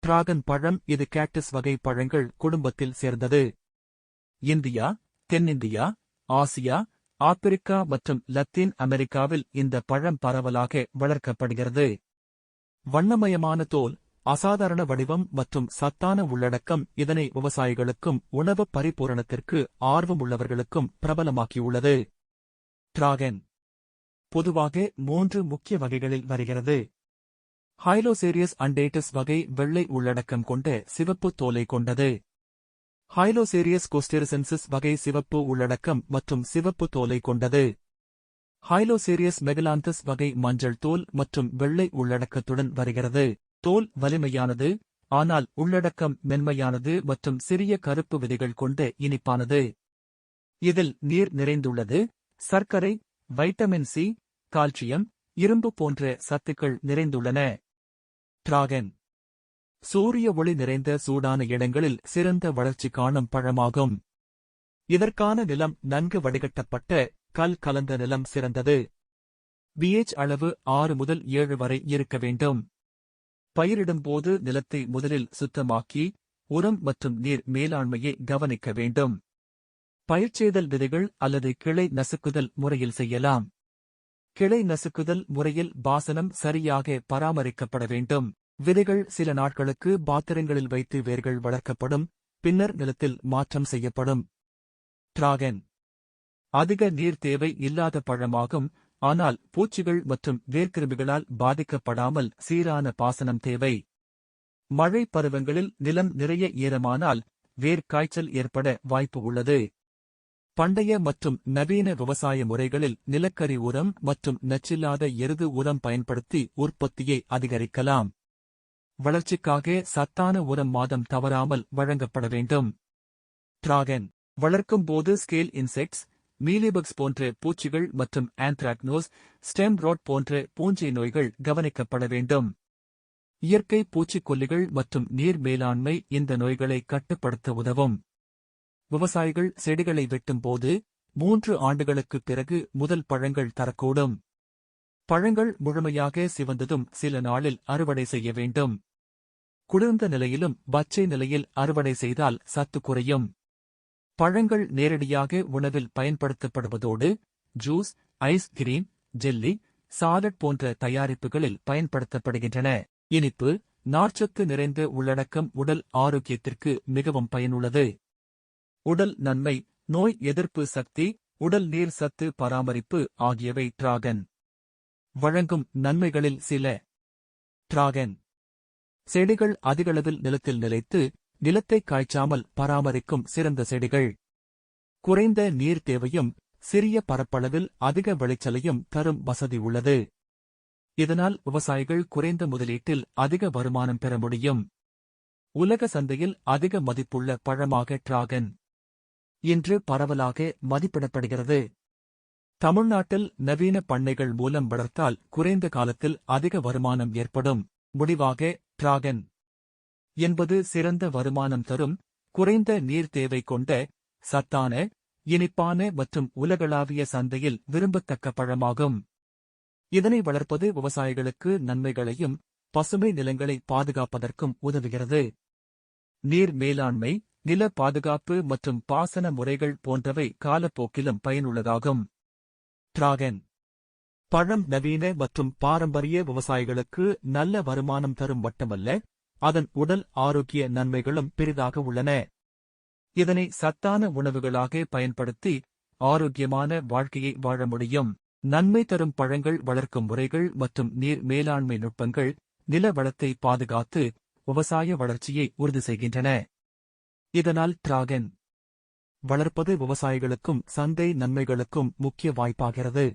Dragon பழம் இது cactus வகை பழங்கள் குடும்பத்தில் சேர்ந்தது. இந்தியா, தென்னிந்தியா, ஆசியா, ஆப்பிரிக்கா மற்றும் லத்தீன் அமெரிக்காவில் இந்த பழம் பரவலாக வளர்க்கப்படுகிறது. வண்ணமயமான தோல், அசாதாரண வடிவம் மற்றும் சத்தான உள்ளடக்கம் இதனை விவசாயிகளுக்கும் உணவு பரிபூரணத்திற்கு ஆர்வமுள்ளவர்களுக்கும் பிரபலமாக்கியுள்ளது. டிராகன் பொதுவாக 3 முக்கிய வகைகளில் வருகிறது. ஹைலோசேரியஸ் அண்டேட்டஸ் வகை வெள்ளை உள்ளடக்கம் கொண்ட சிவப்பு தோலை கொண்டது. ஹைலோசேரியஸ் கோஸ்டெரிசென்சிஸ் வகை சிவப்பு உள்ளடக்கம் மற்றும் சிவப்பு தோலை கொண்டது. ஹைலோசேரியஸ் மெகலாந்தஸ் வகை மஞ்சள் தோல் மற்றும் வெள்ளை உள்ளடக்கத்துடன் வருகிறது. தோல் வலிமையானது, ஆனால் உள்ளடக்கம் மென்மையானது மற்றும் சிறிய கருப்பு விதைகள் கொண்ட இனிப்பானது. இதில் நீர் நிறைந்துள்ளது. சர்க்கரை, வைட்டமின் சி, கால்சியம், இரும்பு போன்ற சத்துக்கள் நிறைந்துள்ளன. டிராகன் சூரிய ஒளி நிறைந்த சூடான இடங்களில் சிறந்த வளர்ச்சி காணும் பழமாகும். இதற்கான நிலம் நன்கு வடிகட்டப்பட்ட கல் கலந்த நிலம் சிறந்தது. pH அளவு 6 முதல் 7 வரை இருக்க வேண்டும். பயிரிடும்போது நிலத்தை முதலில் சுத்தமாக்கி உரம் மற்றும் நீர் மேலாண்மையை கவனிக்க வேண்டும். பயிர்ச்செய்தல் விதைகள் அல்லது கிளை நசுக்குதல் முறையில் செய்யலாம். கிளை நசுக்குதல் முறையில் பாசனம் சரியாக பராமரிக்கப்பட வேண்டும். விதைகள் சில நாட்களுக்கு பாத்திரங்களில் வைத்து வேர்கள் வளர்க்கப்படும், பின்னர் நிலத்தில் மாற்றம் செய்யப்படும். டிராகன் அதிக நீர் தேவை இல்லாத பழமாகும், ஆனால் பூச்சிகள் மற்றும் வேர்க்கிருமிகளால் பாதிக்கப்படாமல் சீரான பாசனம் தேவை. மழை பருவங்களில் நிலம் நிறைய ஈரமானால் வேர் காய்ச்சல் ஏற்பட வாய்ப்பு உள்ளது. பண்டைய மற்றும் நவீன விவசாய முறைகளில் நிலக்கரி உரம் மற்றும் நச்சில்லாத எருது உரம் பயன்படுத்தி உற்பத்தியை அதிகரிக்கலாம். வளர்ச்சிக்காக சத்தான உரம் மாதம் தவறாமல் வழங்கப்பட வேண்டும். டிராகன் வளர்க்கும் போது ஸ்கேல் இன்செக்ட்ஸ், மீலிபக்ஸ் போன்ற பூச்சிகள் மற்றும் ஆந்த்ராக்னோஸ், ஸ்டெம் ரோட் போன்ற பூஞ்சை நோய்கள் கவனிக்கப்பட வேண்டும். இயற்கை பூச்சிக்கொல்லிகள் மற்றும் நீர் மேலாண்மை இந்த நோய்களை கட்டுப்படுத்த உதவும். விவசாயிகள் செடிகளை வெட்டும்போது 3 ஆண்டுகளுக்குப் பிறகு முதல் பழங்கள் தரக்கூடும். பழங்கள் முழுமையாக சிவந்ததும் சில நாளில் அறுவடை செய்ய வேண்டும். குளிர்ந்த நிலையிலும் பச்சை நிலையில் அறுவடை செய்தால் சத்து குறையும். பழங்கள் நேரடியாக உணவில் பயன்படுத்தப்படுவதோடு ஜூஸ், ஐஸ்கிரீம், ஜெல்லி, சாலட் போன்ற தயாரிப்புகளில் பயன்படுத்தப்படுகின்றன. இனிப்பு, நார்ச்சத்து நிறைந்த உள்ளடக்கம் உடல் ஆரோக்கியத்திற்கு மிகவும் பயனுள்ளது. உடல் நன்மை, நோய் எதிர்ப்பு சக்தி, உடல் நீர் சத்து பராமரிப்பு ஆகியவை டிராகன் வழங்கும் நன்மைகளில் சில. டிராகன் செடிகள் அதிகளவில் நிலத்தில் நிலைத்து நிலத்தை காய்ச்சாமல் பராமரிக்கும் சிறந்த செடிகள். குறைந்த நீர் தேவையும் சிறிய பரப்பளவில் அதிக விளைச்சலையும் தரும் வசதி உள்ளது. இதனால் விவசாயிகள் குறைந்த முதலீட்டில் அதிக வருமானம் பெற முடியும். உலக சந்தையில் அதிக மதிப்புள்ள பழமாக டிராகன் இன்று பரவலாக மதிப்பிடப்படுகிறது. தமிழ்நாட்டில் நவீன பண்ணைகள் மூலம் வளர்த்தால் குறைந்த காலத்தில் அதிக வருமானம் ஏற்படும். முடிவாக டிராகன் என்பது சிறந்த வருமானம் தரும், குறைந்த நீர் தேவை கொண்ட, சத்தான, இனிப்பான மற்றும் உலகளாவிய சந்தையில் விரும்பத்தக்க பழமாகும். இதனை வளர்ப்பது விவசாயிகளுக்கு நன்மைகளையும் பசுமை நிலங்களை பாதுகாப்பதற்கும் உதவுகிறது. நீர் மேலாண்மை, நில பாதுகாப்பு மற்றும் பாசன முறைகள் போன்றவை காலப்போக்கிலும் பயனுள்ளதாகும். டிராகன் பழம் நவீன மற்றும் பாரம்பரிய விவசாயிகளுக்கு நல்ல வருமானம் தரும் மட்டுமல்ல, அதன் உடல் ஆரோக்கிய நன்மைகளும் பெரிதாக உள்ளன. இதனை சத்தான உணவுகளாக பயன்படுத்தி ஆரோக்கியமான வாழ்க்கையை வாழ முடியும். நன்மை தரும் பழங்கள் வளர்க்கும் முறைகள் மற்றும் நீர் மேலாண்மை நுட்பங்கள் நில வளத்தை பாதுகாத்து விவசாய வளர்ச்சியை உறுதி செய்கின்றன. இதனால் டிராகன் வளர்ப்பது விவசாயிகளுக்கும் சந்தை நன்மைகளுக்கும் முக்கிய வாய்ப்பாகிறது.